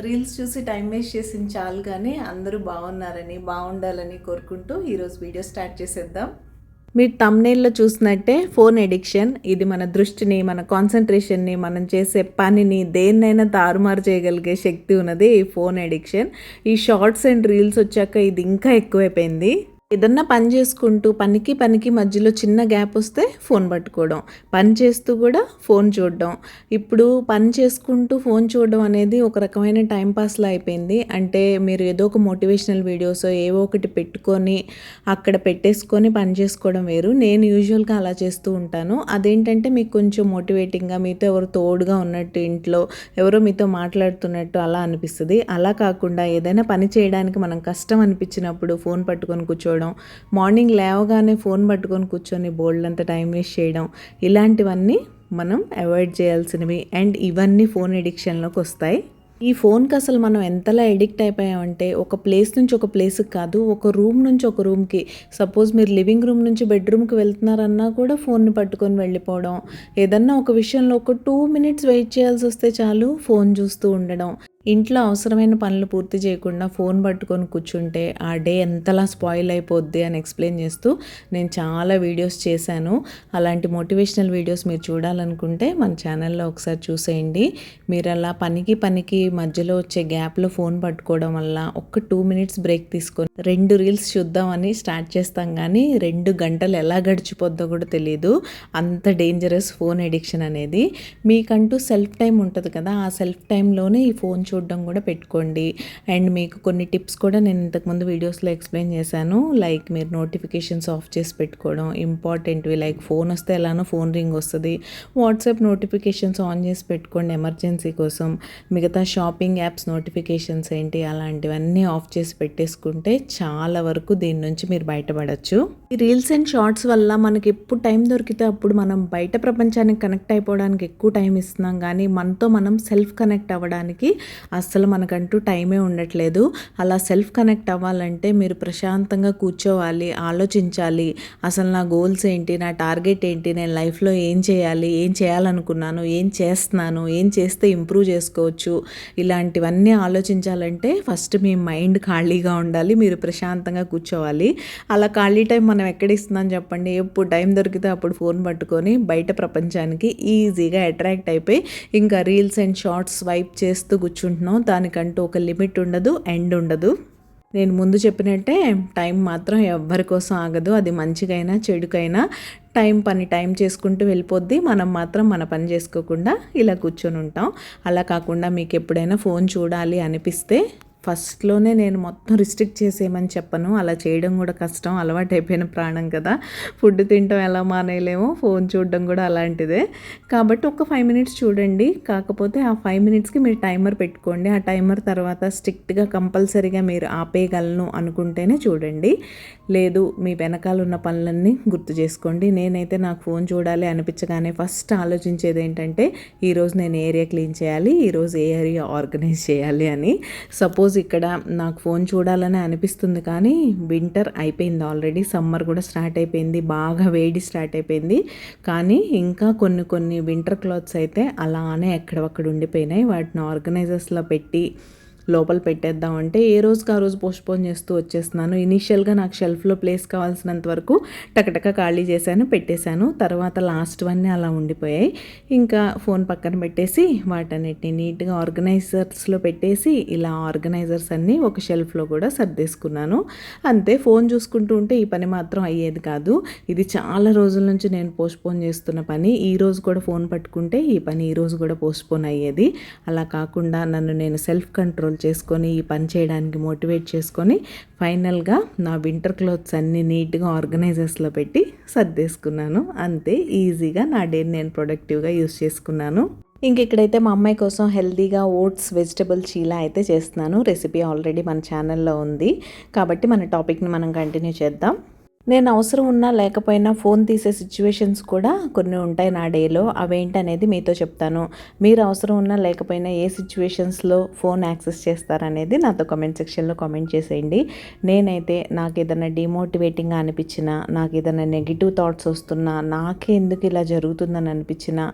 Reels చూసి time waste చేసింది చాలు, కానీ అందరూ బాగున్నారని బాగుండాలని కోరుకుంటూ ఈరోజు వీడియో స్టార్ట్ చేసేద్దాం. మీరు థంబ్నెయిల్లో చూసినట్టే ఫోన్ ఎడిక్షన్ ఇది మన దృష్టిని, మన కాన్సన్ట్రేషన్ని, మనం చేసే పనిని దేన్నైనా తారుమారు చేయగలిగే శక్తి ఉన్నది ఈ ఫోన్ ఎడిక్షన్. ఈ షార్ట్స్ అండ్ రీల్స్ వచ్చాక ఇది ఇంకా ఎక్కువైపోయింది. ఏదన్నా పని చేసుకుంటూ పనికి మధ్యలో చిన్న గ్యాప్ వస్తే ఫోన్ పట్టుకోవడం, పని చేస్తూ కూడా ఫోన్ చూడడం. ఇప్పుడు పని చేసుకుంటూ ఫోన్ చూడడం అనేది ఒక రకమైన టైంపాస్లా అయిపోయింది. అంటే మీరు ఏదో ఒక మోటివేషనల్ వీడియోస్ ఏవో ఒకటి పెట్టుకొని అక్కడ పెట్టేసుకొని పని చేసుకోవడం వేరు. నేను యూజువల్గా అలా చేస్తూ ఉంటాను. అదేంటంటే మీకు కొంచెం మోటివేటింగ్గా, మీతో ఎవరు తోడుగా ఉన్నట్టు, ఇంట్లో ఎవరో మీతో మాట్లాడుతున్నట్టు అలా అనిపిస్తుంది. అలా కాకుండా ఏదైనా పని చేయడానికి మనం కష్టం అనిపించినప్పుడు ఫోన్ పట్టుకొని కూర్చోవడం, మార్నింగ్ లేవగానే ఫోన్ పట్టుకొని కూర్చొని బోల్డంత టైం వేస్ట్ చేయడం, ఇలాంటివన్నీ మనం అవాయిడ్ చేయాల్సినవి. అండ్ ఇవన్నీ ఫోన్ ఎడిక్షన్లోకి వస్తాయి. ఈ ఫోన్కి అసలు మనం ఎంతలా ఎడిక్ట్ అయిపోయామంటే ఒక ప్లేస్ నుంచి ఒక ప్లేస్కి కాదు, ఒక రూమ్ నుంచి ఒక రూమ్కి, సపోజ్ మీరు లివింగ్ రూమ్ నుంచి బెడ్రూమ్కి వెళ్తున్నారన్నా కూడా ఫోన్ని పట్టుకొని వెళ్ళిపోవడం, ఏదన్నా ఒక విషయంలో ఒక 2 minutes వెయిట్ చేయాల్సి వస్తే చాలు ఫోన్ చూస్తూ ఉండడం, ఇంట్లో అవసరమైన పనులు పూర్తి చేయకుండా ఫోన్ పట్టుకొని కూర్చుంటే ఆ డే ఎంతలా స్పాయిల్ అయిపోద్ది అని ఎక్స్ప్లెయిన్ చేస్తూ నేను చాలా వీడియోస్ చేశాను. అలాంటి మోటివేషనల్ వీడియోస్ మీరు చూడాలనుకుంటే మన ఛానల్లో ఒకసారి చూసేయండి. మీరు అలా పనికి మధ్యలో వచ్చే గ్యాప్లో ఫోన్ పట్టుకోవడం వల్ల ఒక 2 minutes బ్రేక్ తీసుకొని 2 రీల్స్ చూద్దామని స్టార్ట్ చేస్తాం, కానీ 2 గంటలు ఎలా గడిచిపోద్దో కూడా తెలియదు. అంత డేంజరస్ ఫోన్ ఎడిక్షన్ అనేది. మీకంటూ సెల్ఫ్ టైం ఉంటుంది కదా, ఆ సెల్ఫ్ టైంలోనే ఈ ఫోన్ చూడడం కూడా పెట్టుకోండి. అండ్ మీకు కొన్ని టిప్స్ కూడా నేను ఇంతకుముందు వీడియోస్లో ఎక్స్ప్లెయిన్ చేశాను. లైక్ మీరు నోటిఫికేషన్స్ ఆఫ్ చేసి పెట్టుకోవడం, ఇంపార్టెంట్వి లైక్ ఫోన్ వస్తే ఎలానో ఫోన్ రింగ్ వస్తుంది, వాట్సాప్ నోటిఫికేషన్స్ ఆన్ చేసి పెట్టుకోండి ఎమర్జెన్సీ కోసం. మిగతా షాపింగ్ యాప్స్ నోటిఫికేషన్స్ ఏంటి అలాంటివన్నీ ఆఫ్ చేసి పెట్టేసుకుంటే చాలా వరకు దీని నుంచి మీరు బయటపడచ్చు. ఈ రీల్స్ అండ్ షార్ట్స్ వల్ల మనకి ఎప్పుడు టైం దొరికితే అప్పుడు మనం బయట ప్రపంచానికి కనెక్ట్ అయిపోవడానికి ఎక్కువ టైం ఇస్తున్నాం, కానీ మనతో మనం సెల్ఫ్ కనెక్ట్ అవ్వడానికి అస్సలు మనకంటూ టైమే ఉండట్లేదు. అలా సెల్ఫ్ కనెక్ట్ అవ్వాలంటే మీరు ప్రశాంతంగా కూర్చోవాలి, ఆలోచించాలి. అసలు నా గోల్స్ ఏంటి, నా టార్గెట్ ఏంటి, నేను లైఫ్లో ఏం చేయాలి, ఏం చేయాలనుకున్నాను, ఏం చేస్తున్నాను, ఏం చేస్తే ఇంప్రూవ్ చేసుకోవచ్చు, ఇలాంటివన్నీ ఆలోచించాలంటే ఫస్ట్ మీ మైండ్ ఖాళీగా ఉండాలి, మీరు ప్రశాంతంగా కూర్చోవాలి. అలా ఖాళీ టైం మనం ఎక్కడ ఇస్తున్నాం చెప్పండి? ఎప్పుడు టైం దొరికితే అప్పుడు ఫోన్ పట్టుకొని బయట ప్రపంచానికి ఈజీగా అట్రాక్ట్ అయిపోయి ఇంకా రీల్స్ అండ్ షార్ట్స్ స్వైప్ చేస్తూ కూర్చుంటున్నాం. దానికంటూ ఒక లిమిట్ ఉండదు, ఎండ్ ఉండదు. నేను ముందు చెప్పినట్టే టైం మాత్రం ఎవ్వరి కోసం ఆగదు. అది మంచికైనా చెడుకైనా టైం చేసుకుంటూ వెళ్ళిపోద్ది. మనం మాత్రం మన పని చేసుకోకుండా ఇలా కూర్చొని ఉంటాం. అలా కాకుండా మీకు ఎప్పుడైనా ఫోన్ చూడాలి అనిపిస్తే ఫస్ట్లోనే నేను మొత్తం రిస్ట్రిక్ట్ చేసేయమని చెప్పను. అలా చేయడం కూడా కష్టం, అలవాటు అయిపోయిన ప్రాణం కదా. ఫుడ్ తినడం ఎలా మానేయలేమో, ఫోన్ చూడడం కూడా అలాంటిదే. కాబట్టి ఒక 5 minutes చూడండి. కాకపోతే ఆ 5 minutesకి మీరు టైమర్ పెట్టుకోండి. ఆ టైమర్ తర్వాత స్ట్రిక్ట్గా కంపల్సరీగా మీరు ఆపేయగలను అనుకుంటేనే చూడండి. లేదు మీ వెనకాల ఉన్న పనులన్నీ గుర్తు చేసుకోండి. నేనైతే నాకు ఫోన్ చూడాలి అనిపించగానే ఫస్ట్ ఆలోచించేది ఏంటంటే ఈరోజు నేను ఏరియా క్లీన్ చేయాలి, ఈరోజు ఏ ఏరియా ఆర్గనైజ్ చేయాలి అని. సపోజ్ ఇక్కడ నాకు ఫోన్ చూడాలని అనిపిస్తుంది, కానీ వింటర్ అయిపోయింది ఆల్రెడీ, సమ్మర్ కూడా స్టార్ట్ అయిపోయింది, బాగా వేడి స్టార్ట్ అయిపోయింది. కానీ ఇంకా కొన్ని వింటర్ క్లాత్స్ అయితే అలానే ఎక్కడొక్కడ ఉండిపోయినాయి. వాటిని ఆర్గనైజర్స్లో పెట్టి లోపల పెట్టేద్దామంటే ఏ రోజుకి ఆ రోజు పోస్ట్పోన్ చేస్తూ వచ్చేస్తున్నాను. ఇనీషియల్గా నాకు షెల్ఫ్లో ప్లేస్ కావాల్సినంత వరకు టకటక ఖాళీ చేశాను, పెట్టేశాను. తర్వాత లాస్ట్ వన్నీ అలా ఉండిపోయాయి. ఇంకా ఫోన్ పక్కన పెట్టేసి వాటన్నిటిని నీట్గా ఆర్గనైజర్స్లో పెట్టేసి ఇలా ఆర్గనైజర్స్ అన్నీ ఒక షెల్ఫ్లో కూడా సర్దేసుకున్నాను. అంతే. ఫోన్ చూసుకుంటూ ఉంటే ఈ పని మాత్రం అయ్యేది కాదు. ఇది చాలా రోజుల నుంచి నేను పోస్ట్పోన్ చేస్తున్న పని. ఈ రోజు కూడా ఫోన్ పట్టుకుంటే ఈ పని ఈ రోజు కూడా పోస్ట్పోన్ అయ్యేది. అలా కాకుండా నన్ను నేను సెల్ఫ్ కంట్రోల్ చేసుకొని ఈ పని చేయడానికి మోటివేట్ చేసుకొని ఫైనల్గా నా వింటర్ క్లోత్స్ అన్నీ నీట్గా ఆర్గనైజర్స్లో పెట్టి సర్దేసుకున్నాను. అంతే, ఈజీగా నా డేని నేను ప్రొడక్టివ్గా యూస్ చేసుకున్నాను. ఇక్కడైతే మా అమ్మాయి కోసం హెల్తీగా ఓట్స్ వెజిటబుల్ చీలా అయితే చేస్తున్నాను. రెసిపీ ఆల్రెడీ మన ఛానల్లో ఉంది కాబట్టి మన టాపిక్ని మనం కంటిన్యూ చేద్దాం. నేను అవసరం ఉన్నా లేకపోయినా ఫోన్ తీసే సిచ్యువేషన్స్ కూడా కొన్ని ఉంటాయి నా డేలో. అవేంటనేది మీతో చెప్తాను. మీరు అవసరం ఉన్నా లేకపోయినా ఏ సిచ్యువేషన్స్లో ఫోన్ యాక్సెస్ చేస్తారనేది నాతో కామెంట్ సెక్షన్లో కామెంట్ చేసేయండి. నేనైతే నాకు ఏదైనా డిమోటివేటింగ్గా అనిపించినా, నాకు ఏదైనా నెగిటివ్ థాట్స్ వస్తున్నా, నాకే ఎందుకు ఇలా జరుగుతుందని అనిపించినా,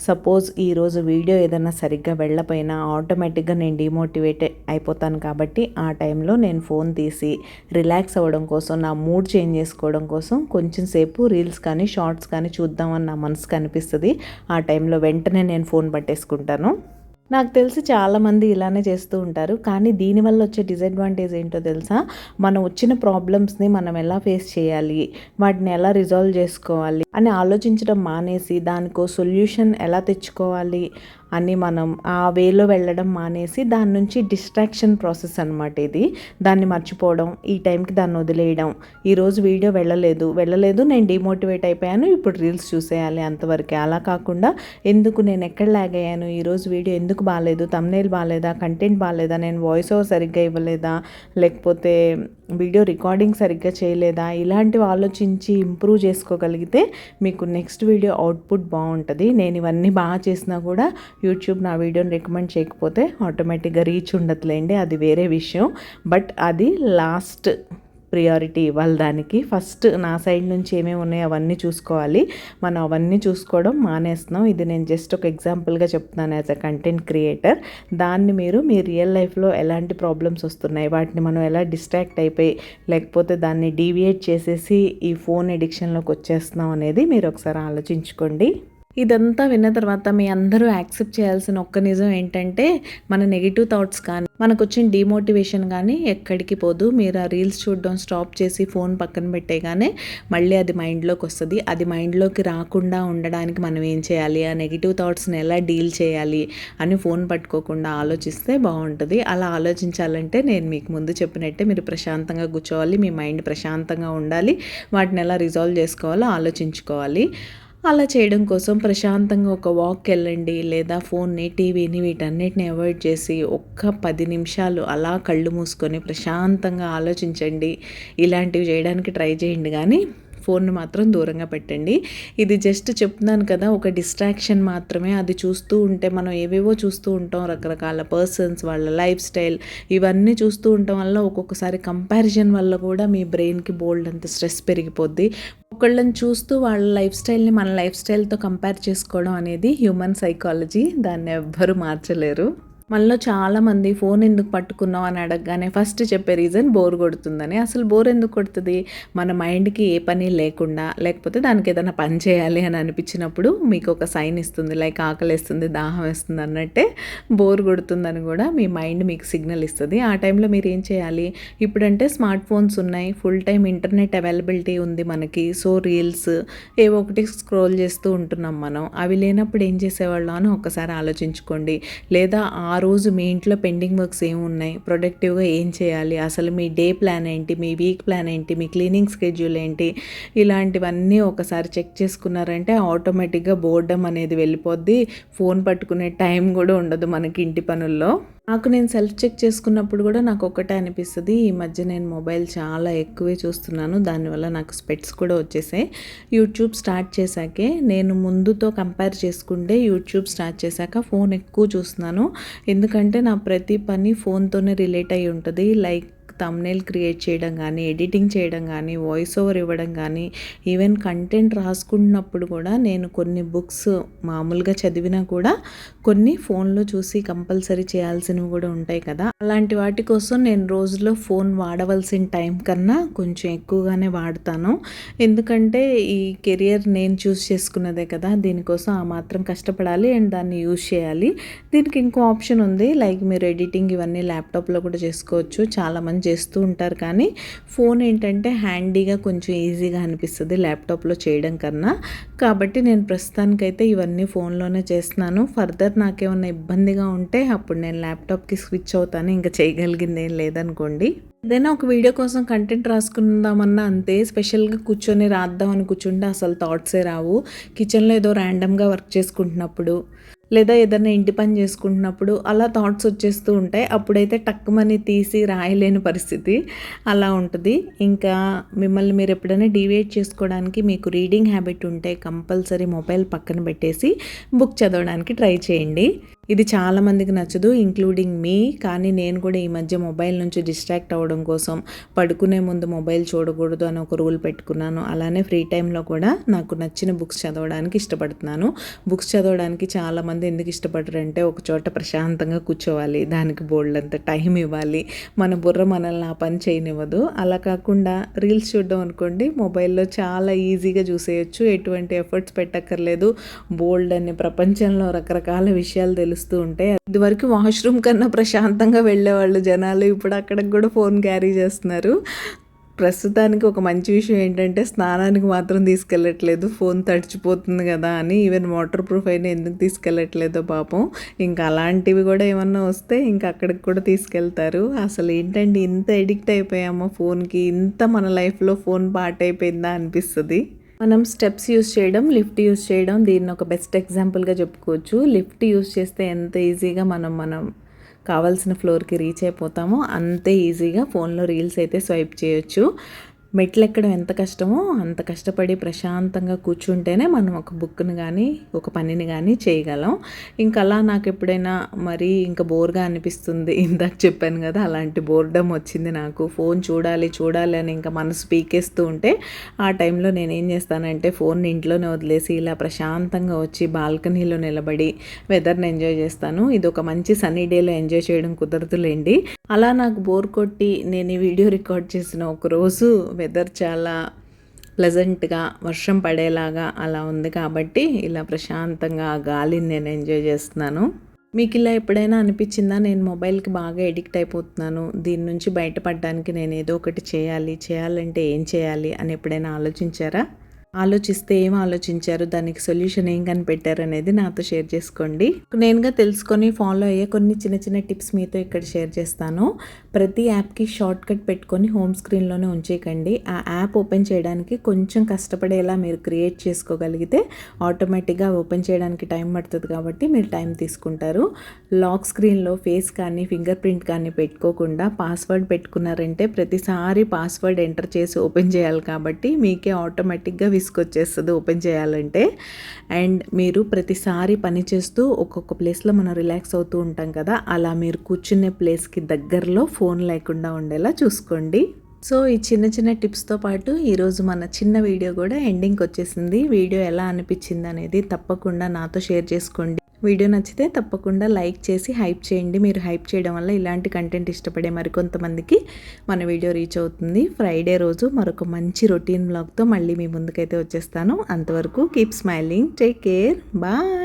సపోజ్ ఈరోజు వీడియో ఏదైనా సరిగ్గా వెళ్ళపోయినా ఆటోమేటిక్గా నేను డిమోటివేట్ అయిపోతాను. కాబట్టి ఆ టైంలో నేను ఫోన్ తీసి రిలాక్స్ అవ్వడం కోసం, నా మూడ్ చేంజ్ చేసుకోవడం కోసం కొంచెం సేపు రీల్స్ కానీ షార్ట్స్ కానీ చూద్దామని నా మనసుకు అనిపిస్తుంది. ఆ టైంలో వెంటనే నేను ఫోన్ పట్టేసుకుంటాను. నాకు తెలిసి చాలామంది ఇలానే చేస్తూ ఉంటారు. కానీ దీనివల్ల వచ్చే డిసడ్వాంటేజ్ ఏంటో తెలుసా? మనం వచ్చిన ప్రాబ్లమ్స్ని మనం ఎలా ఫేస్ చేయాలి, వాటిని ఎలా రిజాల్వ్ చేసుకోవాలి అని ఆలోచించడం మానేసి దానికో సొల్యూషన్ ఎలా తెచ్చుకోవాలి అని మనం ఆ వేలో వెళ్ళడం మానేసి దాని నుంచి డిస్ట్రాక్షన్ ప్రాసెస్ అనమాట ఇది. దాన్ని మర్చిపోవడం, ఈ టైంకి దాన్ని వదిలేయడం, ఈరోజు వీడియో వెళ్ళలేదు నేను డిమోటివేట్ అయిపోయాను, ఇప్పుడు రీల్స్ చూసేయాలి అంతవరకే. అలా కాకుండా ఎందుకు నేను ఎక్కడ లాగ్ అయ్యాను, ఈరోజు వీడియో ఎందుకు బాగాలేదు, థంబ్నెయిల్ బాగాలేదా, కంటెంట్ బాగాలేదా, నేను వాయిస్ ఓవర్ సరిగ్గా ఇవ్వలేదా, లేకపోతే వీడియో రికార్డింగ్ సరిగ్గా చేయలేదా, ఇలాంటివి ఆలోచించి ఇంప్రూవ్ చేసుకోగలిగితే మీకు నెక్స్ట్ వీడియో అవుట్పుట్ బాగుంటుంది. నేను ఇవన్నీ బాగా చేసినా కూడా యూట్యూబ్ నా వీడియోని రికమెండ్ చేయకపోతే ఆటోమేటిక్గా రీచ్ ఉండదులేండి, అది వేరే విషయం. బట్ అది లాస్ట్ ప్రియారిటీ ఇవ్వాలి దానికి. ఫస్ట్ నా సైడ్ నుంచి ఏమేమి ఉన్నాయో అవన్నీ చూసుకోవాలి. మనం అవన్నీ చూసుకోవడం మానేస్తున్నాం. ఇది నేను జస్ట్ ఒక ఎగ్జాంపుల్గా చెప్తున్నాను యాజ్ అ కంటెంట్ క్రియేటర్. దాన్ని మీరు మీ రియల్ లైఫ్లో ఎలాంటి ప్రాబ్లమ్స్ వస్తున్నాయి, వాటిని మనం ఎలా డిస్ట్రాక్ట్ అయిపోయి లేకపోతే దాన్ని డీవియేట్ చేసేసి ఈ ఫోన్ ఎడిక్షన్లోకి వచ్చేస్తున్నాం అనేది మీరు ఒకసారి ఆలోచించుకోండి. ఇదంతా విన్న తర్వాత మీ అందరూ యాక్సెప్ట్ చేయాల్సిన ఒక్క నిజం ఏంటంటే, మన నెగిటివ్ థాట్స్ కానీ మనకు వచ్చిన డిమోటివేషన్ కానీ ఎక్కడికి పోదు. మీరు ఆ రీల్స్ చూడడం స్టాప్ చేసి ఫోన్ పక్కన పెట్టేగానే మళ్ళీ అది మైండ్లోకి వస్తుంది. అది మైండ్లోకి రాకుండా ఉండడానికి మనం ఏం చేయాలి, ఆ నెగిటివ్ థాట్స్ని ఎలా డీల్ చేయాలి అని ఫోన్ పట్టుకోకుండా ఆలోచిస్తే బాగుంటుంది. అలా ఆలోచించాలంటే నేను మీకు ముందు చెప్పినట్టే మీరు ప్రశాంతంగా కూర్చోవాలి, మీ మైండ్ ప్రశాంతంగా ఉండాలి, వాటిని ఎలా రిజాల్వ్ చేసుకోవాలో ఆలోచించుకోవాలి. అలా చేయడం కోసం ప్రశాంతంగా ఒక వాక్కి వెళ్ళండి, లేదా ఫోన్ని, టీవీని వీటన్నిటిని అవాయిడ్ చేసి ఒక్క 10 నిమిషాలు అలా కళ్ళు మూసుకొని ప్రశాంతంగా ఆలోచించండి. ఇలాంటివి చేయడానికి ట్రై చేయండి, కానీ ఫోన్ను మాత్రం దూరంగా పెట్టండి. ఇది జస్ట్ చెప్తున్నాను కదా, ఒక డిస్ట్రాక్షన్ మాత్రమే. అది చూస్తూ ఉంటే మనం ఏవేవో చూస్తూ ఉంటాం, రకరకాల పర్సన్స్, వాళ్ళ లైఫ్ స్టైల్, ఇవన్నీ చూస్తూ ఉండటం వల్ల ఒక్కొక్కసారి కంపారిజన్ వల్ల కూడా మీ బ్రెయిన్కి బోల్డ్ అంత స్ట్రెస్ పెరిగిపోద్ది. ఒకళ్ళని చూస్తూ వాళ్ళ లైఫ్ స్టైల్ని మన లైఫ్ స్టైల్తో కంపేర్ చేసుకోవడం అనేది హ్యూమన్ సైకాలజీ, దాన్ని ఎవ్వరూ మార్చలేరు. మనలో చాలామంది ఫోన్ ఎందుకు పట్టుకున్నావు అని అడగగానే ఫస్ట్ చెప్పే రీజన్ బోర్ కొడుతుందని. అసలు బోర్ ఎందుకు కొడుతుంది? మన మైండ్కి ఏ పని లేకుండా, లేకపోతే దానికి ఏదైనా పని చేయాలి అని అనిపించినప్పుడు మీకు ఒక సైన్ ఇస్తుంది, లైక్ ఆకలిస్తుంది, దాహం వేస్తుంది అన్నట్టే బోర్ కొడుతుందని కూడా మీ మైండ్ మీకు సిగ్నల్ ఇస్తుంది. ఆ టైంలో మీరు ఏం చేయాలి? ఇప్పుడంటే స్మార్ట్ ఫోన్స్ ఉన్నాయి, ఫుల్ టైం ఇంటర్నెట్ అవైలబిలిటీ ఉంది మనకి. సో రీల్స్ ఏవో ఒకటి స్క్రోల్ చేస్తూ ఉంటున్నాం మనం. అవి లేనప్పుడు ఏం చేసేవాళ్ళం అని ఒక్కసారి ఆలోచించుకోండి. లేదా ఆ రోజు మీ ఇంట్లో పెండింగ్ వర్క్స్ ఏమున్నాయి, ప్రొడక్టివ్గా ఏం చేయాలి, అసలు మీ డే ప్లాన్ ఏంటి, మీ వీక్ ప్లాన్ ఏంటి, మీ క్లీనింగ్ స్కెడ్యూల్ ఏంటి, ఇలాంటివన్నీ ఒకసారి చెక్ చేసుకున్నారంటే ఆటోమేటిక్గా బోర్డమ్ అనేది వెళ్ళిపోద్ది. ఫోన్ పట్టుకునే టైం కూడా ఉండదు మనకి ఇంటి పనుల్లో. నాకు నేను సెల్ఫ్ చెక్ చేసుకున్నప్పుడు కూడా నాకు ఒకటే అనిపిస్తుంది, ఈ మధ్య నేను మొబైల్ చాలా ఎక్కువే చూస్తున్నాను, దానివల్ల నాకు స్పెట్స్ కూడా వచ్చేసాయి. యూట్యూబ్ స్టార్ట్ చేశాకే, నేను ముందుతో కంపేర్ చేసుకుంటే యూట్యూబ్ స్టార్ట్ చేశాక ఫోన్ ఎక్కువ చూస్తున్నాను. ఎందుకంటే నా ప్రతి పని ఫోన్తోనే రిలేట్ అయి ఉంటుంది. లైక్ థంబ్నెయిల్ క్రియేట్ చేయడం కానీ, ఎడిటింగ్ చేయడం కానీ, వాయిస్ ఓవర్ ఇవ్వడం కానీ, ఈవెన్ కంటెంట్ రాసుకున్నప్పుడు కూడా నేను కొన్ని బుక్స్ మామూలుగా చదివినా కూడా కొన్ని ఫోన్లో చూసి కంపల్సరీ చేయాల్సినవి కూడా ఉంటాయి కదా, అలాంటి వాటి కోసం నేను రోజులో ఫోన్ వాడవలసిన టైం కన్నా కొంచెం ఎక్కువగానే వాడతాను. ఎందుకంటే ఈ కెరియర్ నేను చూస్ చేసుకున్నదే కదా, దీనికోసం ఆ మాత్రం కష్టపడాలి అండ్ దాన్ని యూజ్ చేయాలి. దీనికి ఇంకో ఆప్షన్ ఉంది, లైక్ మీరు ఎడిటింగ్ ఇవన్నీ ల్యాప్టాప్లో కూడా చేసుకోవచ్చు. చాలా మంది చేస్తూ ఉంటారు, కానీ ఫోన్ ఏంటంటే హ్యాండీగా కొంచెం ఈజీగా అనిపిస్తుంది ల్యాప్టాప్లో చేయడం కన్నా. కాబట్టి నేను ప్రస్తుతానికైతే ఇవన్నీ ఫోన్లోనే చేస్తున్నాను. ఫర్దర్ నాకేమన్నా ఇబ్బందిగా ఉంటే అప్పుడు నేను ల్యాప్టాప్కి స్విచ్ అవుతాను, ఇంకా చేయగలిగింది ఏం లేదనుకోండి. ఏదైనా ఒక వీడియో కోసం కంటెంట్ రాసుకుందామన్నా అంతే, స్పెషల్గా కూర్చొని రాద్దామని కూర్చుంటే అసలు థాట్సే రావు. కిచెన్లో ఏదో ర్యాండమ్గా వర్క్ చేసుకుంటున్నప్పుడు లేదా ఏదైనా ఇంటి పని చేసుకుంటున్నప్పుడు అలా థాట్స్ వచ్చేస్తూ ఉంటాయి. అప్పుడైతే టక్కుమని తీసి రాయలేని పరిస్థితి అలా ఉంటుంది. ఇంకా మిమ్మల్ని మీరు ఎప్పుడైనా డీవియేట్ చేసుకోవడానికి మీకు రీడింగ్ హ్యాబిట్ ఉంటే కంపల్సరీ మొబైల్ పక్కన పెట్టేసి బుక్ చదవడానికి ట్రై చేయండి. ఇది చాలామందికి నచ్చదు, ఇంక్లూడింగ్ మీ. కానీ నేను కూడా ఈ మధ్య మొబైల్ నుంచి డిస్ట్రాక్ట్ అవ్వడం కోసం పడుకునే ముందు మొబైల్ చూడకూడదు అని ఒక రూల్ పెట్టుకున్నాను. అలానే ఫ్రీ టైంలో కూడా నాకు నచ్చిన బుక్స్ చదవడానికి ఇష్టపడుతున్నాను. బుక్స్ చదవడానికి చాలామంది ఎందుకు ఇష్టపడరంటే ఒక చోట ప్రశాంతంగా కూర్చోవాలి, దానికి బోల్డంత టైం ఇవ్వాలి, మన బుర్ర మనల్ని ఆ పని చేయనివ్వదు. అలా కాకుండా రీల్స్ చూడడం అనుకోండి, మొబైల్లో చాలా ఈజీగా చూసేయచ్చు, ఎటువంటి ఎఫర్ట్స్ పెట్టక్కర్లేదు. బోల్డ్ అనే ప్రపంచంలో రకరకాల విషయాలు తెలుస్తూ ఉంటాయి. ఇదివరకు వాష్రూమ్ కన్నా ప్రశాంతంగా వెళ్ళేవాళ్ళు జనాలు, ఇప్పుడు అక్కడికి కూడా ఫోన్ క్యారీ చేస్తున్నారు. ప్రస్తుతానికి ఒక మంచి విషయం ఏంటంటే స్నానానికి మాత్రం తీసుకెళ్ళట్లేదు, ఫోన్ తడిచిపోతుంది కదా అని. ఈవెన్ వాటర్ ప్రూఫ్ అయినా ఎందుకు తీసుకెళ్ళట్లేదో పాపం. ఇంకా అలాంటివి కూడా ఏమన్నా వస్తే ఇంకా అక్కడికి కూడా తీసుకెళ్తారు. అసలు ఏంటంటే ఇంత ఎడిక్ట్ అయిపోయామో ఫోన్కి, ఇంత మన లైఫ్లో ఫోన్ పార్ట్ అయిపోయిందా అనిపిస్తుంది. మనం స్టెప్స్ యూస్ చేయడం, లిఫ్ట్ యూస్ చేయడం, దీన్ని ఒక బెస్ట్ ఎగ్జాంపుల్గా చెప్పుకోవచ్చు. లిఫ్ట్ యూస్ చేస్తే ఎంత ఈజీగా మనం కావాల్సిన ఫ్లోర్కి రీచ్ అయిపోతామో అంతే ఈజీగా ఫోన్లో రీల్స్ అయితే స్వైప్ చేయొచ్చు. మెట్లు ఎక్కడం ఎంత కష్టమో అంత కష్టపడి ప్రశాంతంగా కూర్చుంటేనే మనం ఒక బుక్ని కానీ ఒక పనిని కానీ చేయగలం. ఇంకా అలా నాకు ఎప్పుడైనా మరీ ఇంకా బోర్గా అనిపిస్తుంది, ఇందాక చెప్పాను కదా అలాంటి బోర్డమ్ వచ్చింది నాకు, ఫోన్ చూడాలి అని ఇంకా మనసు పీకేస్తూ ఉంటే ఆ టైంలో నేనేం చేస్తానంటే ఫోన్ని ఇంట్లోనే వదిలేసి ఇలా ప్రశాంతంగా వచ్చి బాల్కనీలో నిలబడి వెదర్ని ఎంజాయ్ చేస్తాను. ఇది ఒక మంచి సన్నీ డేలో ఎంజాయ్ చేయడం కుదరదులేండి. అలా నాకు బోర్ కొట్టి నేను ఈ వీడియో రికార్డ్ చేసిన ఒకరోజు వెదర్ చాలా ప్లెజెంట్గా వర్షం పడేలాగా అలా ఉంది కాబట్టి ఇలా ప్రశాంతంగా ఆ గాలిని నేను ఎంజాయ్ చేస్తున్నాను. మీకు ఇలా ఎప్పుడైనా అనిపించిందా నేను మొబైల్కి బాగా ఎడిక్ట్ అయిపోతున్నాను, దీని నుంచి బయటపడడానికి నేను ఏదో ఒకటి చేయాలంటే ఏం చేయాలి అని ఎప్పుడైనా ఆలోచించారా? ఆలోచిస్తే ఏం ఆలోచించారు, దానికి సొల్యూషన్ ఏం కనిపెట్టారు అనేది నాతో షేర్ చేసుకోండి. నేనుగా తెలుసుకొని ఫాలో అయ్యే కొన్ని చిన్న టిప్స్ మీతో ఇక్కడ షేర్ చేస్తాను. ప్రతి యాప్కి షార్ట్ కట్ పెట్టుకొని హోమ్ స్క్రీన్లోనే ఉంచేయకండి. ఆ యాప్ ఓపెన్ చేయడానికి కొంచెం కష్టపడేలా మీరు క్రియేట్ చేసుకోగలిగితే ఆటోమేటిక్గా ఓపెన్ చేయడానికి టైం పడుతుంది కాబట్టి మీరు టైం తీసుకుంటారు. లాక్ స్క్రీన్లో ఫేస్ కానీ ఫింగర్ ప్రింట్ కానీ పెట్టుకోకుండా పాస్వర్డ్ పెట్టుకున్నారంటే ప్రతిసారి పాస్వర్డ్ ఎంటర్ చేసి ఓపెన్ చేయాలి కాబట్టి మీకే ఆటోమేటిక్గా తీసుకొచ్చేస్తుంది ఓపెన్ చేయాలంటే. అండ్ మీరు ప్రతిసారి పని చేస్తూ ఒక్కొక్క ప్లేస్లో మనం రిలాక్స్ అవుతూ ఉంటాం కదా, అలా మీరు కూర్చునే ప్లేస్కి దగ్గరలో ఫోన్ లేకుండా ఉండేలా చూసుకోండి. సో ఈ చిన్న టిప్స్తో పాటు ఈరోజు మన చిన్న వీడియో కూడా ఎండింగ్కి వచ్చేసింది. వీడియో ఎలా అనిపించింది అనేది తప్పకుండా నాతో షేర్ చేసుకోండి. వీడియో నచ్చితే తప్పకుండా లైక్ చేసి హైప్ చేయండి. మీరు హైప్ చేయడం వల్ల ఇలాంటి కంటెంట్ ఇష్టపడే మరికొంతమందికి మన వీడియో రీచ్ అవుతుంది. ఫ్రైడే రోజు మరొక మంచి రొటీన్ వ్లాగ్తో మళ్ళీ మీ ముందుకైతే వచ్చేస్తాను. అంతవరకు keep smiling, take care, bye.